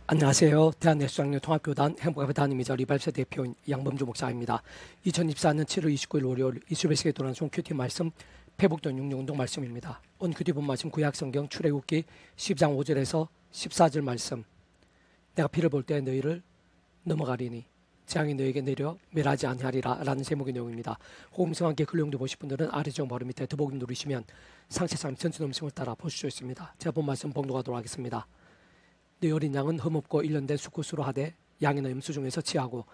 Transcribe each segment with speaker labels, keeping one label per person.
Speaker 1: 안녕하세요. 대한예수장로 통합교단 행복의 담임이자 리발세 대표인 양범주 목사입니다. 2024년 7월 29일 월요일 이수배식에 돌아온 송 큐티 말씀 회복된 육류운동 말씀입니다. 오늘 큐티 본 말씀 구약성경 출애굽기 10장 5절에서 14절 말씀. 내가 피를 볼 때 너희를 넘어가리니 재앙이 너에게 내려 멸하지 아니하리라 라는 제목의 내용입니다. 호음성과 함께 근룡도 보실 분들은 아래쪽 바로 밑에 더보기 누르시면 상세상 전체 음성을 따라 보실 수 있습니다. 제가 본 말씀 봉독하도록 하겠습니다. 네 어린 양은 흠없고 일년된 수컷으로 하되 양이나 염소 중에서 취하고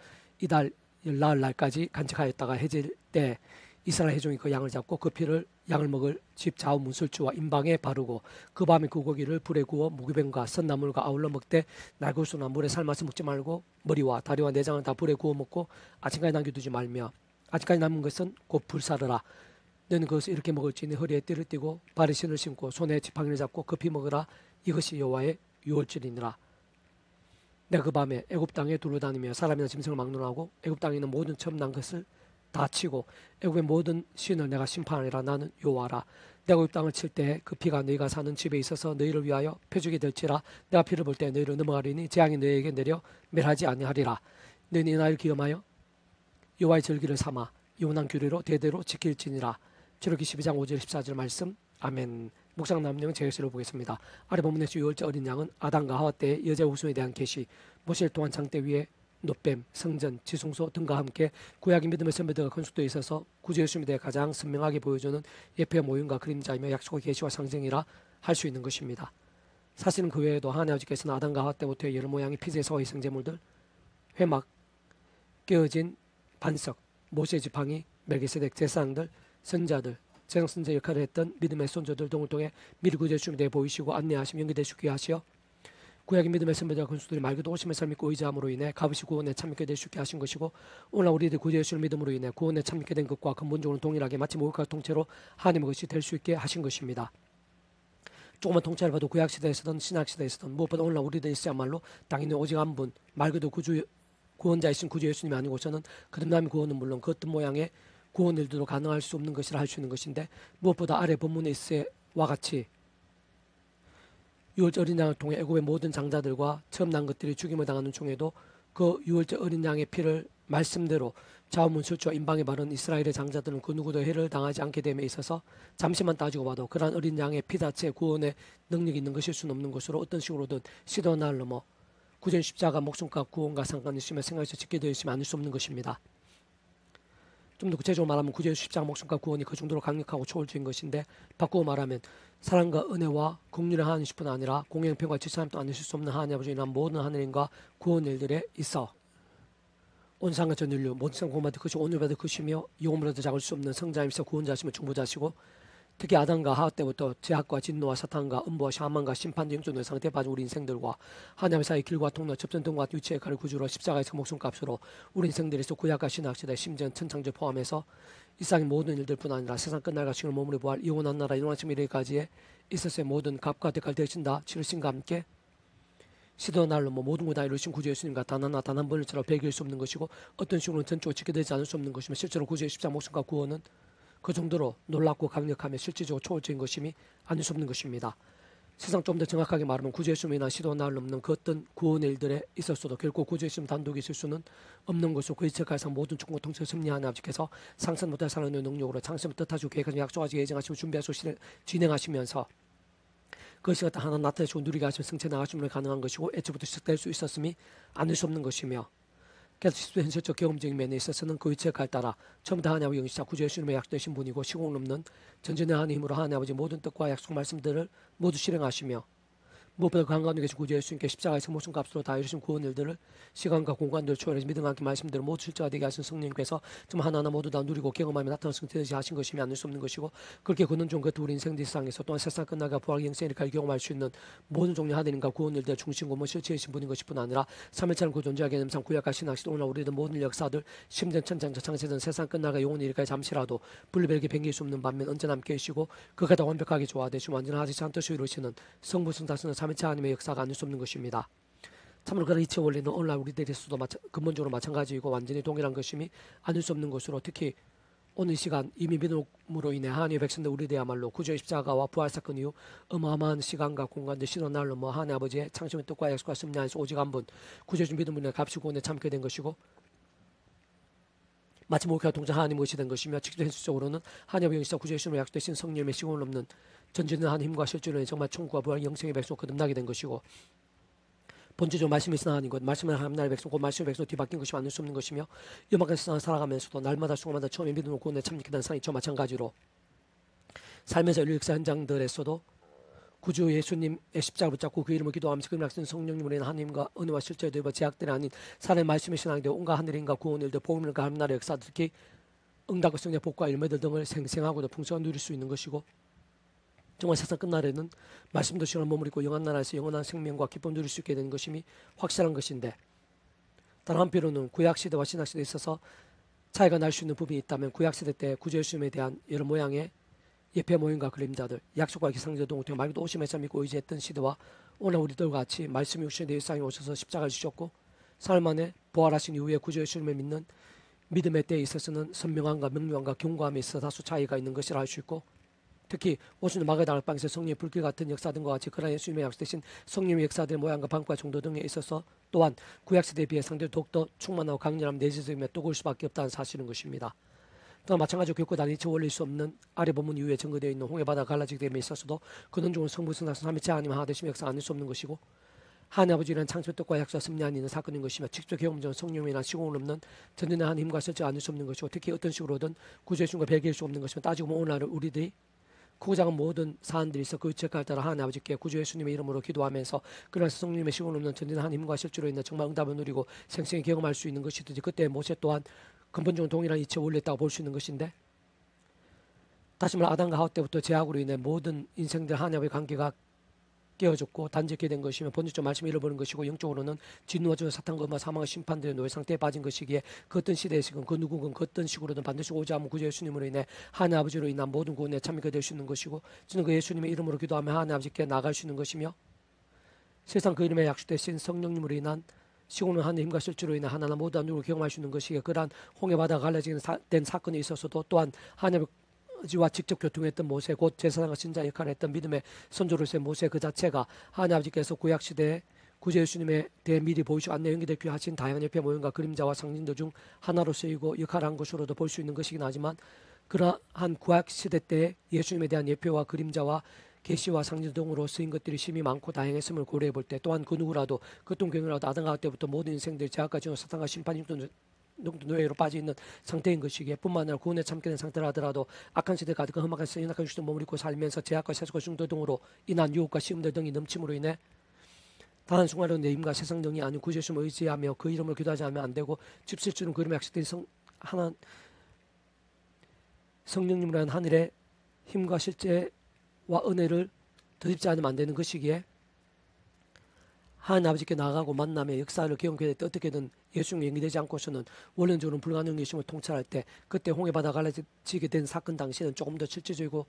Speaker 1: 이달 열나흘 날까지 간직하였다가 해질 때 이스라엘 회중이 그 양을 잡고 그 피를 양을 먹을 집 좌우 문설주와 임방에 바르고 그 밤에 그 고기를 불에 구워 무기뱅과 선나물과 아울러 먹되 날것수나 물에 삶아서 먹지 말고 머리와 다리와 내장을 다 불에 구워 먹고 아침까지 남겨두지 말며 아직까지 남은 것은 곧 불사르라. 너는 그것을 이렇게 먹을지니 허리에 띠를 띠고 발에 신을 신고 손에 지팡이를 잡고 급히 먹으라. 이것이 여호와의 유월절이니라. 내가 그 밤에 애굽 땅에 둘러다니며 사람이나 짐승을 막론하고 애굽 땅에 있는 모든 처음 난 것을 다 치고 애굽의 모든 신을 내가 심판하리라. 나는 여호와라. 내가 애굽 땅을 칠 때 그 피가 너희가 사는 집에 있어서 너희를 위하여 표적이 될지라. 내가 피를 볼 때 너희를 넘어가리니 재앙이 너희에게 내려 멸하지 아니하리라. 너희는 이 날을 기념하여 여호와의 절기를 삼아 영원한 규례로 대대로 지킬지니라. 출애굽기 12장 5절 14절 말씀. 아멘. 묵상 남용 제시를 보겠습니다. 아래 본문에서 유월절 어린 양은 아담과 하와 때의 여자 우승에 대한 계시, 모세를 통한 장대 위에 노뱀, 성전, 지성소 등과 함께 구약의 믿음의 선배들과 건축되어 있어서 구주 예수님에 대해 가장 선명하게 보여주는 예표의 모형과 그림자이며 약속의 계시와 상징이라 할 수 있는 것입니다. 사실은 그 외에도 하나님 아버지께서는 아담과 하와 때부터의 여러 모양의 피제사와 희생제물들, 회막, 깨어진 반석, 모세의 지팡이, 멜기세덱 제사장들, 선자들, 제정선자 역할을 했던 믿음의 선조들 등을 통해 미리 구주 예수님에 대해 보이시고 안내하시며 연기되시게 하시어 구약의 믿음의 선배들과 군수들이 말 그대로 오심의 삶 믿고 의지함으로 인해 값없이 구원에 참여하게 될 수 있게 하신 것이고, 오늘 우리들 구주 예수를 믿음으로 인해 구원에 참여하게 된 것과 근본적으로 동일하게 마치 목욕과 통째로 하나님의 것이 될 수 있게 하신 것입니다. 조그만 통찰을 봐도 구약시대에서든 신약시대에서든 무엇보다 오늘날 우리들이 있어야말로 당연히 오직 한 분, 말 그대로 구원자이신 구주 예수님이 아니고서는 거듭남의 구원은 물론 그 어떤 모양의 구원 일들도 가능할 수 없는 것이라 할 수 있는 것인데, 무엇보다 아래 본문에 있어와 같이 유월절 어린 양을 통해 애굽의 모든 장자들과 처음 난 것들이 죽임을 당하는 중에도 그 유월절 어린 양의 피를 말씀대로 좌우문술주와 임방에 바른 이스라엘의 장자들은 그 누구도 해를 당하지 않게 됨에 있어서 잠시만 따지고 봐도 그러한 어린 양의 피 자체에 구원의 능력이 있는 것일 수는 없는 것으로 어떤 식으로든 시도 날 넘어 구전 십자가 목숨과 구원과 상관이 있으며 생각해서 짓게 되어 있으면 아닐 수 없는 것입니다. 좀 더 구체적으로 말하면 구주 예수 십자가 목숨과 구원이 그 정도로 강력하고 초월적인 것인데, 바꾸어 말하면 사랑과 은혜와 긍휼의 하나님뿐 아니라 공의형편과 지체함도 아니실 수 없는 하나님 아버지에 대한 모든 하나님과 구원 일들에 있어 온 세상과 전 인류 모든 세상 구원받을 것이 오늘 받을 것이며 영원으로도 작을 수 없는 성자이면서 구원자시며 중보자시고, 특히 아담과 하와 때부터 죄악과 진노와 사탄과 음부와 샤만과 심판 영존의 상태에 빠진 우리 인생들과 하나님 사이의 길과 통로 접전 등과 위치의 칼을 구주로 십자가에서 목숨값으로 우리 인생들에서 구약과 신약시대 심지어 천창조 포함해서 이 세상의 모든 일들뿐 아니라 세상 끝날과 징을 몸으로 부활 영원한 나라 영원한 미래까지의 있었을 모든 값과 대가를 대신 다 치르신과 함께 시도 날로 모든 것 다 이루신 구주 예수님과 단 하나 단 한 번을처럼 배길 수 없는 것이고, 어떤 식으로는 전적으로 지게 되지 않을 수 없는 것이며, 실제로 구주의 십자가 목숨과 구원은 그 정도로 놀랍고 강력하며 실질적으로 초월적인 것임이 아닐 수 없는 것입니다. 세상 좀 더 정확하게 말하면 구주 예수님이 인한 시도 날 넘는 그 어떤 구원의 일들에 있었어도 결코 구주 예수님 단독이 있을 수는 없는 것으로, 그 이체가상 모든 충고 통치를 섭리하는 아버지께서 상상 못할 사랑의 능력으로 창세부터 뜻하시고 계획하시고 약속하시고 예정하시고 준비하시고 진행하시면서 그것이 갖다 하나 나타내시고 누리게 하시면 승체 나가시면 가능한 것이고, 애초부터 시작될 수 있었음이 아닐 수 없는 것이며, 그래서 현실적 경험적인 면에 있어서는 그 위치에 따라 처음부터 하나님의 영시자 구주 예수님의 약속되신 분이고, 시공을 넘는 전전의 하나님의 힘으로 하나님 아버지 모든 뜻과 약속 말씀들을 모두 실행하시며, 무엇보다 그 한가운데 계신 구주 예수님께 십자가에서 목숨값으로 다 이루신 구원 일들을 시간과 공간들을 초월해서 믿음과 함께 말씀대로 모두 실제화되게 하신 성령님께서 좀 하나하나 모두 다 누리고 경험하며 나타나는 성체되시 하신 것이며 아닐 수 없는 것이고, 그렇게 그는 좀 그것도 우리 인생 세상에서 또한 세상 끝나가 부활 영생이니까 경험할 수 있는 모든 종류 하나님과 구원 일들의 중심고 뭐 실체이신 분인 것뿐 아니라 삼일처럼 그 존재하게 되는 상 구약과 신학시 오늘 우리들 모든 역사들 심전 천장저 창세전 세상 끝나가 영원히 이르까지 잠시라도 분리별게 변길 수 없는 반면 언제나 함께 계시고 그가 다 완벽하게 조화되시고 완전하지 않은 뜻을 이루시는 성부 성자성은 삼일체 하나님의 역사가 아닐 수 없는 것입니다. 참으로 그런 이체 원리는 오늘날 우리들에서도 근본적으로 마찬가지이고 완전히 동일한 것임이 아닐 수 없는 것으로, 특히 오늘 이 시간 이미 믿음으로 인해 하나님의 백성들 우리들야말로 구주의 십자가와 부활 사건 이후 어마어마한 시간과 공간들 신원 날로 하나님 아버지의 창조의 뜻과 약속과 승리 안에서 오직 한 분 구주의 주 믿음으로 인해 값이 구원에 참게 된 것이고 마치 목회와 동작 하나님 의시 된 것이며 직접 현실적으로는 하나님의 영이시자 구주의 주님으로 약속되신 성령의 시공을 넘는 전진한 힘과 실제로 정말 천국과 부활 영생의 백성 거듭나게 된 것이고 본질적으로 말씀이 있으나 아닌 것, 말씀을 하나님 나라의 백성, 곧 말씀의 백성 뒤바뀐 것이 만들 수 없는 것이며 요만한 세상을 살아가면서도 날마다 순간마다 처음에 믿음으로 구원에 참여하게 된 상이 저 마찬가지로 삶에서 인류 역사 현장들에서도 구주 예수님의 십자가를 붙잡고 그 이름을 기도하면서 그 약속된 성령님으로 인한 하나님과 은혜와 실제에 대해 제약들이 아닌 사람의 말씀의 신앙이 되어 온갖 하늘인과 구원 일들, 복음일과 하나님 나라의 역사, 특히 응답과 성령의 복과 일매들 등을 생생하고도 풍성하게 누릴 수 있는 것이고 정말 세상 끝날에는 말씀도 시간을 머무르고 영원 나라에서 영원한 생명과 기쁨을 누릴 수 있게 되는 것임이 확실한 것인데 다른 한편으로는 구약시대와 신약시대에 있어서 차이가 날 수 있는 부분이 있다면 구약시대 때 구주 예수님에 대한 여러 모양의 예배 모임과 그림자들, 약속과 기상者등을 통해 말 그대로 오심에서 믿고 의지했던 시대와 오늘 우리들과 같이 말씀이 육신의 내 일상에 오셔서 십자가를 주셨고 사흘 만에 부활하신 이후에 구주 예수님을 믿는 믿음의 때에 있어서는 선명함과 명료함과 경고함에 있어 다소 차이가 있는 것이라 할 수 있고 특히 오순절 마가다락 방에서 성령의 불길 같은 역사 등과 같이 그러한 예수님의 약속되신 성령의 역사들의 모양과 방과 정도 등에 있어서 또한 구약시대에 비해 상대로 더욱더 충만하고 강렬한 내재적임에 또올 수밖에 없다는 사실인 것입니다. 또한 마찬가지로 겪고 다니치 올릴 수 없는 아래 본문 이후에 증거되어 있는 홍해바다 갈라지게 됨에 있어서도 근원적으로 성부 성삼 삼위체 하나님 하나 되시며 역사 아닐 수 없는 것이고 하나님 아버지는 창조 뜻과 약속과 승리 안에 있는 사건인 것이며 직접 경험전 성령이나 시공을 없는 전진의 한 힘과 실제 아닐 수 없는 것이고 특히 어떤 식으로든 구주의 순과 배기할 수 없는 것이며 따지고 보면 오늘 우리들이 크고 작은 모든 사안들이 있어 그 책을 따라 하나님 아버지께 구주 예수님의 이름으로 기도하면서 그러나 성령님의 시공을 없는 전진한 힘과 실제로 있는 정말 응답을 누리고 생생히 경험할 수 있는 것이든지 그때 모세 또한 근본적으로 동일한 이치에 올렸다고 볼 수 있는 것인데 다시 말해 아담과 하와 때부터 죄악으로 인해 모든 인생들 하나님의 관계가 깨어졌고 단절게 된 것이며 본질적 말씀을 잃어버린 것이고 영적으로는 진노와 저 사탄과 음악 사망의 심판들의 노예 상태에 빠진 것이기에 그 어떤 시대에 지금 그 누구든 그 어떤 식으로든 반드시 오지 않은 구주 예수님으로 인해 하나님 아버지로 인한 모든 구원에 참여가 될 수 있는 것이고 저는 그 예수님의 이름으로 기도하며 하나님 아버지께 나아갈 수 있는 것이며 세상 그 이름에 약속되신 성령님으로 인한 시공은 하나님의 힘과 실제로 인해 하나나 모두 한 누구를 경험할 수 있는 것이기에 그러한 홍해바다가 갈라지는 된 사건이 있어서도 또한 하나님의 지와 직접 교통했던 모세 곧 제사장과 신자 역할을 했던 믿음의 선조로서의 모세 그 자체가 하나님 아버지께서 구약시대에 구주 예수님에 대해 미리 보이시고 안내 연기될 귀하신 다양한 옆에 모형과 그림자와 상징들 중 하나로 쓰이고 역할을 한 것으로도 볼 수 있는 것이긴 하지만 그러한 구약시대 때 예수님에 대한 예표와 그림자와 계시와 상징 등으로 쓰인 것들이 심히 많고 다양했음을 고려해 볼 때 또한 그 누구라도 그 어떤 경우라도 아담과 때부터 모든 인생들이 죄악과 진노 사탄과 심판 노예로 빠져 있는 상태인 것이기에 뿐만 아니라 구원에 참게 된 상태라 하더라도 악한 시대 가득한 험악한 연약한 주도 몸을 입고 살면서 죄악과 세속과 중도 등으로 인한 유혹과 시험들 등이 넘침으로 인해 단 한순간으로 내 힘과 세상 등이 아닌 구주 예수님을 의지하며 그 이름을 기도하지 않으면 안 되고 집실주는 그 이름에 약속된 성령님으로 한 하늘의 힘과 실제와 은혜를 덧입지 않으면 안 되는 것이기에 하나님 아버지께 나아가고 만남의 역사를 경험하게 될 때 어떻게든 예수님이 연기되지 않고서는 원론적으로는 불가능한 예수님을 통찰할 때 그때 홍해바다 갈라지게 된 사건 당시에는 조금 더 실질적이고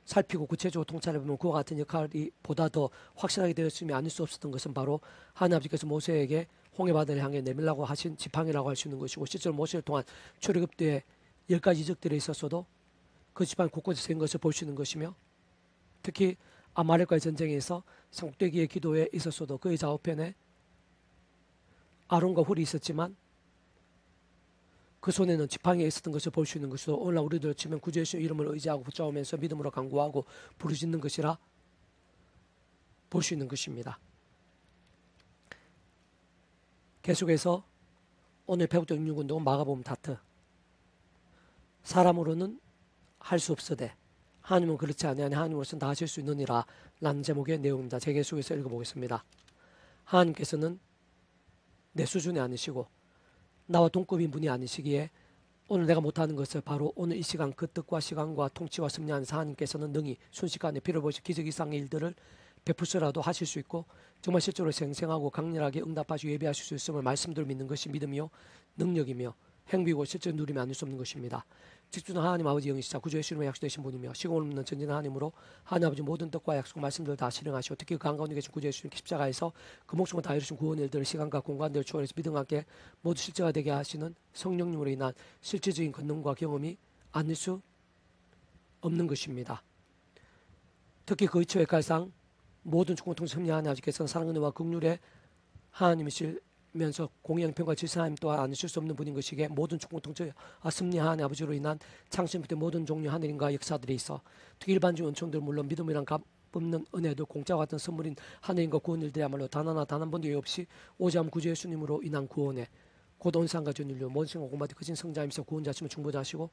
Speaker 1: 살피고 구체적으로 통찰해보면 그와 같은 역할이 보다 더 확실하게 되었음이 아닐 수 없었던 것은 바로 하나님 아버지께서 모세에게 홍해바다를 향해 내밀라고 하신 지팡이라고 할 수 있는 것이고 실제로 모세를 통한 출애굽때의 10가지 이적들에 있어서도 그 지팡이 곳곳에 쓰인 것을 볼 수 있는 것이며 특히 아말렉과의 전쟁에서 삼국대기의 기도에 있어서도 그의 좌우편에 아론과 훌이 있었지만 그 손에는 지팡이가 있었던 것을 볼 수 있는 것으로 오늘날 우리들 치면 구주 예수의 이름을 의지하고 붙잡으면서 믿음으로 간구하고 부르짖는 것이라 볼 수 있는 것입니다. 계속해서 오늘 배웠던 육륜운동은 마가복음 다트 사람으로는 할 수 없으되 하나님은 그렇지 아니하니 하나님으로서는 다 하실 수 있느니라 라는 제목의 내용입니다. 제가 계속해서 읽어보겠습니다. 하나님께서는 내 수준이 아니시고 나와 동급인 분이 아니시기에 오늘 내가 못하는 것을 바로 오늘 이 시간 그 뜻과 시간과 통치와 섭리하는 하나님께서는 능히 순식간에 피를 보시 기적 이상의 일들을 베풀서라도 하실 수 있고 정말 실제로 생생하고 강렬하게 응답하시고 예배하실 수 있음을 말씀대로 믿는 것이 믿음이요 능력이며 행비고 실제 누리면 아닐 수 없는 것입니다. 직분은 하나님 아버지 영이시자 구주 예수님의 약속되신 분이며 시공을 없는 전진한 하나님으로 하나님 아버지 모든 뜻과 약속 말씀들을 다 실행하시고 특히 그 한가운데 계신 구주 예수님 십자가에서 그 목숨을 다 이루신 구원 일들을 시간과 공간들을 초월해서 믿음과 함께 모두 실제가 되게 하시는 성령님으로 인한 실질적인 권능과 경험이 않을 수 없는 것입니다. 특히 그 이처의 갈상 모든 공통점 승리하는 아버지께서는 사랑과 긍휼의 하나님이시면서 공의형평과 질서 하나님 또한 아니실 수 없는 분인 것이기에 모든 공통점 승리하는 아버지로 인한 창신부터 모든 종류 하늘인과 역사들이 있어 특히 일반적인 은총들 물론 믿음이란 값없는 은혜도 공짜와 같은 선물인 하늘인과 구원 일들이야말로 단 한 번도 예외 없이 오직 구주 예수님으로 인한 구원에 곧 온상과 전인류 모든 생각 공부하듯 크신 성자이면서 구원자시며 중보자시고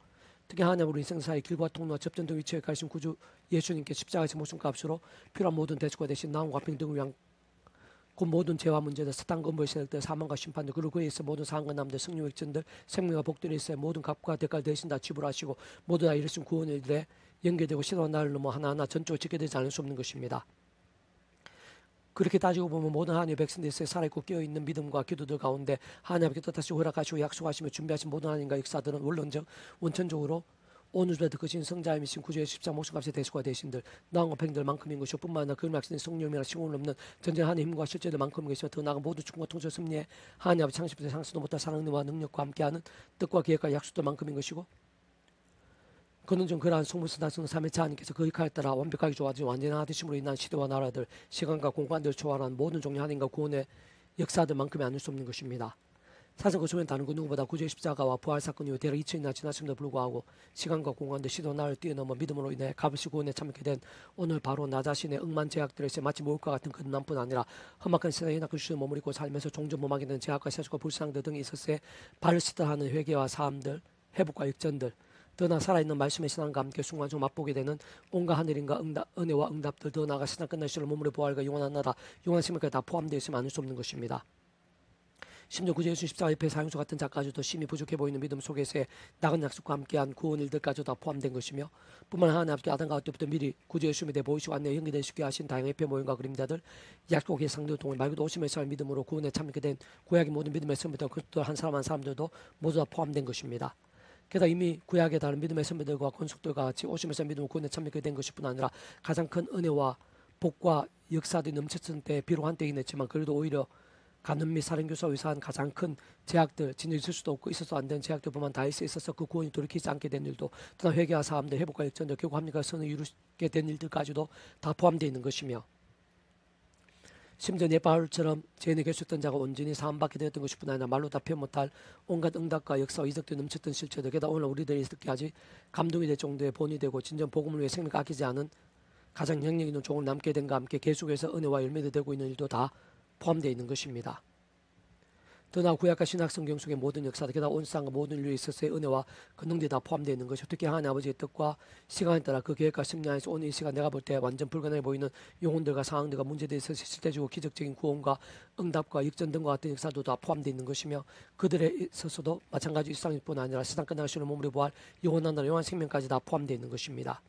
Speaker 1: 특히 하나님으로 인생사의 길과 통로와 접전 등 위치에 가신 구주 예수님께 십자가에서 목숨값으로 필요한 모든 대수가 되신 나음과 평등을 위한 곧 모든 죄와 문제들 사탄과 음부의 세력들 사망과 심판들 그리고 그에 있어 모든 상한과 남들 승리와 역전들 생명과 복들이 있어 모든 값과 대가를 대신 다 지불하시고 모두 다 이르신 구원의 일에 연계되고 시도와 나를 넘어 하나하나 전적으로 지켜되지 않을 수 없는 것입니다. 그렇게 따지고 보면 모든 하나님의 백성들이 살아있고 깨어있는 믿음과 기도들 가운데 하나님께 뜻하시고 허락하시고 약속하시며 준비하신 모든 하나님과 역사들은 원천적으로 오늘도 크신 성자이신 구주의 십자가 목숨값의 대수가 되신들 나은과 팽들만큼인 것이요 뿐만 아니라 그 약속된 성령이나 시공을 넘는 전쟁 하나님의 힘과 실제들만큼인 것이며 더 나아가 모두 충과 통솔 승리에 하나님 아버지 창시부터 상수도 못할 사랑과 능력과 함께하는 뜻과 계획과 약속들만큼인 것이고 그는 좀 그러한 성물선다스는 3회차 하나님께서 그 역할에 따라 완벽하게 좋아진 완전한 하드심으로 인한 시대와 나라들 시간과 공간들을 초월한 모든 종류 하나님과 구원의 역사들만큼이 아닐 수 없는 것입니다. 사실 그 중엔 다른 그 누구보다 구주의 십자가와 부활 사건 이후 대략 2000이나 지났음에도 불구하고 시간과 공간들 시도 나를 뛰어넘어 믿음으로 인해 값없이 구원에 참여하게 된 오늘 바로 나 자신의 억만 제약들에서 마치 모을과 같은 그 남뿐 아니라 험악한 세상에 낙그 주를 머무르고 살면서 종종 범하게 된 제약과 세속과 불상들 등이 있었을 때 발을 씻다 하는 회개와 사함들 회복과 역전들 더나 살아있는 말씀의 신앙과 함께 순간적으로 맛보게 되는 온갖 하늘인과 은혜와 응답들 더 나아가 세상 끝날 시로 몸으로 부활과 영원한 나라 영원한 생명까지 다 포함되어 있으면 않을 수 없는 것입니다. 심지어 구주 예수 십자가 옆에 사용수 같은 작가들도 심히 부족해 보이는 믿음 속에서의 낙은 약속과 함께한 구원 일들까지도 다 포함된 것이며 뿐만 아니라 하나님 아버지 아담 가울 때부터 미리 구주 예수님에 대해 보이시고 안내에 연기될 수 있게 하신 다양한 옆에 모임과 그림자들 약속의 상들 통해 말 그대로 오심의 살 믿음으로 구원에 참여하게 된 구약의 모든 믿음의 선배들 그것도 한 사람 한 사람들도 모두 다 포함된 것입니다. 게다가 이미 구약의 다른 믿음의 선배들과 권속들과 같이 오심에서 믿음을 구원에 참여하게 된 것일 뿐 아니라 가장 큰 은혜와 복과 역사들이 넘쳤을 때 비록 한때이긴 했지만 그래도 오히려 간음 및 살인교사 의사한 가장 큰 제약들 진짜 있을 수도 없고 있어서 안 되는 제약들뿐만 다 있어서 그 구원이 돌이키지 않게 된 일도 또한 회개와 사함들 회복과 역전들 결국 합리과 선을 이루게 된 일들까지도 다 포함되어 있는 것이며 심지어 바울처럼 죄인의 결속된 자가 온전히 사함받게 되었던 것뿐 아니라 말로 다 표현 못할 온갖 응답과 역사와 이적들이 넘쳤던 실체들 게다가 오늘 우리들이 듣기까지 감동이 될 정도의 본이 되고 진정 복음을 위해 생명을 아끼지 않은 가장 영역 있는 종을 남게 된과 함께 계속해서 은혜와 열매도 되고 있는 일도 다 포함되어 있는 것입니다. 더 나아 구약과 신약 성경 속의 모든 역사들 게다가 온 세상과 모든 인류에 있어서의 은혜와 권능들이 다 포함되어 있는 것이고 특히 하나님 아버지의 뜻과 시간에 따라 그 계획과 심리 안에서 오늘 이 시간 내가 볼 때 완전 불가능해 보이는 영혼들과 상황들과 문제들에 있어서 실제적으로 기적적인 구원과 응답과 역전 등과 같은 역사도 다 포함되어 있는 것이며 그들에 있어서도 마찬가지 일상일 뿐 아니라 세상 끝날 시는 몸으로 부활 영원한 나라 영원한 생명까지 다 포함되어 있는 것입니다.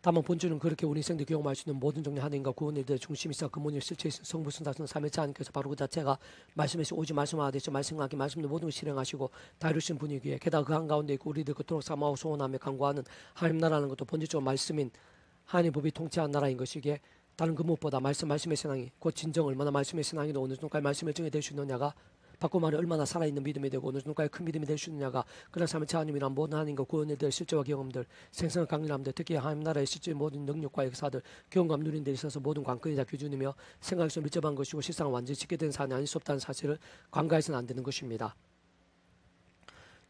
Speaker 1: 다만 본주는 그렇게 우리 인생들 경험할 수 있는 모든 종류 하나님과 구원 일들의 중심이 있어 근본이 실체 있는 성부순다스는 3회차 하나님께서 바로 그 자체가 말씀에서 오직 말씀하듯이 말씀과 함께 말씀도 모든 걸 실행하시고 다 이루신 분이기에 게다가 그 한가운데 있고 우리들 그토록 사모하고 소원하며 간구하는 하나님 나라는 것도 본질적으로 말씀인 하나님 법이 통치한 나라인 것이기에 다른 그 무엇보다 말씀의 신앙이 곧 진정 얼마나 말씀의 신앙이 어느 정도까지 말씀의 정이 될 수 있느냐가 바꿔 말해 얼마나 살아있는 믿음이 되고 어느 정도까지 큰 믿음이 될 수 있느냐가 그런 삶의 하나님이란 모든 하나님과 구원에 대한 실제와 경험들 생생한 강렬함들 특히 하나님 나라의 실제 모든 능력과 역사들 경험감 누린 데 있어서 모든 관건이 다 규준이며 생각에서 밀접한 것이고 실상을 완전히 지게 된 사안이 아닐 수 없다는 사실을 간과해서는 안 되는 것입니다.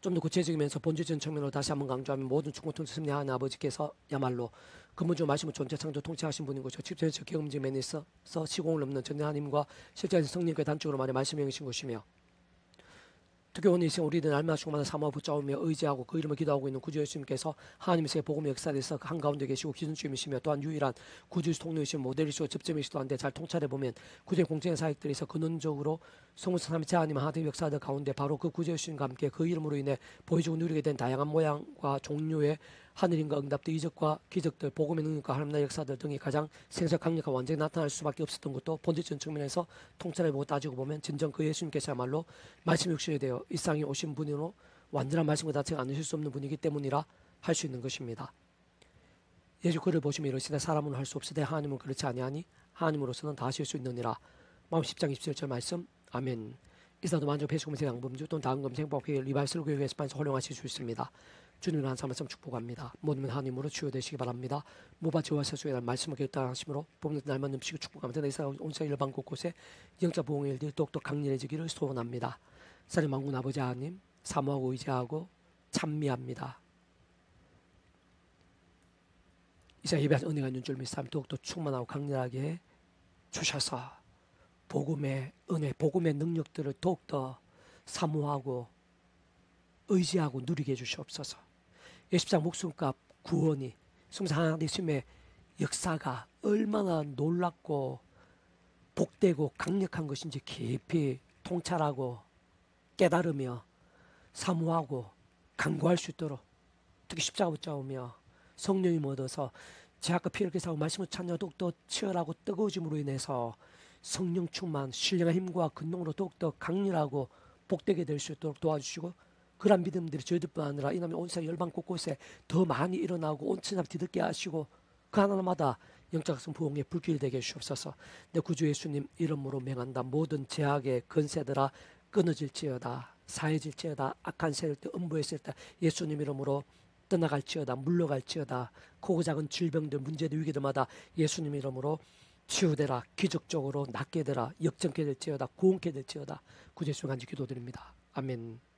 Speaker 1: 좀 더 구체적이면서 본질적인 측면으로 다시 한번 강조하면 모든 충고통치 승리하는 아버지께서야말로 근본적으로 말씀을 존재 창조 통치하신 분인 것이고 직접적 경험적 면에 있어서 시공을 넘는 전능 하나님과 실제적인 성령과 단적으로 말해 말씀이 영이신 것이며 특히 오늘 이 시간 우리들은 알마나 충만한 사모와 붙잡으며 의지하고 그 이름을 기도하고 있는 구주 예수님께서 하나님의 복음의 역사에서 그 한가운데 계시고 기준주임이시며 또한 유일한 구주 통로이시며 모델이시고 접점이시도 한데 잘 통찰해보면 구주의 공정의 사역들에서 근원적으로 성부성 삼위체 하나님 하나님의 역사들 가운데 바로 그 구주 예수님과 함께 그 이름으로 인해 보여주고 누리게 된 다양한 모양과 종류의 하늘인과 응답들 이적과 기적들 복음의 능력과 하나님의 역사들 등이 가장 생사 강력한 완전히 나타날 수밖에 없었던 것도 본질적인 측면에서 통찰해보고 따지고 보면 진정 그 예수님께서야말로 말씀 육신이 되어 일상에 오신 분으로 완전한 말씀과 자체가 아니실 수 없는 분이기 때문이라 할 수 있는 것입니다. 예수 그를 보시며 이르시되 사람은 할 수 없으되 하나님은 그렇지 아니하니 하나님으로서는 다 하실 수 있느니라. 마음 10장 27절 말씀 아멘. 이사도 만족 배수금세 양범주 또는 다음 검색법회 리발슬 교육에서 활용하실 수 있습니다. 주님의 한 말씀 축복합니다. 모든 하나님으로 치유되시기 바랍니다. 모바지와 세수의 날 말씀을 결단하심으로 봄날 날만 넘치고 축복합니다. 내사 온세 일반 곳곳에 영적 보응의 일들이 똑똑 강렬해지기를 소원합니다. 사리 만군 아버지 하나님 사모하고 의지하고 찬미합니다. 이사 예배한 은혜가 있는 줄 믿사람 더욱더 충만하고 강렬하게 주셔서 복음의 은혜, 복음의 능력들을 더욱더 사모하고 의지하고 누리게 해주시옵소서. 예십장 목숨값 구원이 성상 하나님의 역사가 얼마나 놀랍고 복되고 강력한 것인지 깊이 통찰하고 깨달으며 사모하고 간구할 수 있도록 특히 십자가 붙잡으며 성령이 얻어서 제아까 피를 깨사하고 말씀을 찾냐 더욱더 치열하고 뜨거워짐으로 인해서 성령 충만 신령한 힘과 근능으로 더욱더 강렬하고 복되게 될 수 있도록 도와주시고 그런 믿음들이 저희들뿐 아니라 이남의 온 세상 열방 곳곳에 더 많이 일어나고 온 천하 뒤덮게 하시고 그 하나마다 영적 학성 부흥의 불길 되게 해주옵소서. 내 구주 예수님 이름으로 명한다. 모든 제약의 건세들아 끊어질지어다. 사해질지어다. 악한 세일 때 음부했을 때 예수님 이름으로 떠나갈지어다. 물러갈지어다. 크고 작은 질병들 문제들 위기들마다 예수님 이름으로 치유되라. 기적적으로 낫게 되라. 역전케 될지어다. 고운케 될지어다. 구주 예수 간지 기도드립니다. 아멘.